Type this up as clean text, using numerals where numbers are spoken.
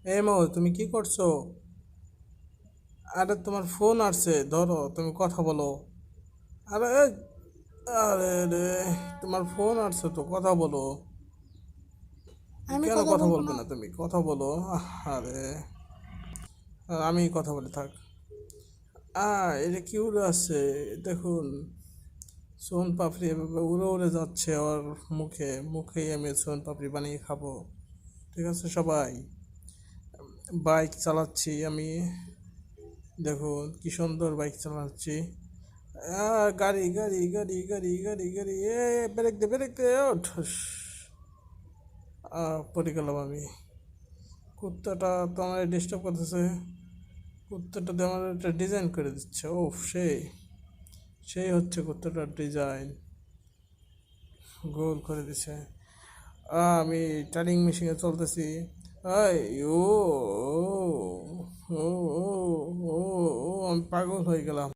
মো, তুমি কি করছো? আরে তোমার ফোন আসছে, ধরো, তুমি কথা বলো। আরে আরে রে, তোমার ফোন আসছে তো, কথা বলো। আমি কেন কথা কথা বলবো বলবে না। না? তুমি কথা বলো। আরে আমি কথা বলে থাক। এটা কি উড়ে আছে? দেখুন, সোন পাপড়ি এভাবে উড়ে উড়ে যাচ্ছে ওর মুখে। মুখেই আমি সোন পাপড়ি বানিয়ে খাবো। ঠিক আছে সবাই, বাইক চালাচ্ছি আমি। দেখুন কি সুন্দর বাইক চালাচ্ছি। গাড়ি গাড়ি গাড়ি গাড়ি গাড়ি গাড়ি, ব্রেক দে, ব্রেক দে, ও ঠস। পড়ে গেলাম আমি। কুত্তাটা তো আমার ডিস্টার্ব করতেছে। কুত্তাটা দিয়ে আমার একটা ডিজাইন করে দিচ্ছে। ও, সেই সেই হচ্ছে কুত্তাটার ডিজাইন। গোল করে দিছে। আমি টার্নিং মেশিনে চলতেছি। আই ও ও ও ও ও ও, আমি পাগল হয়ে গেলাম।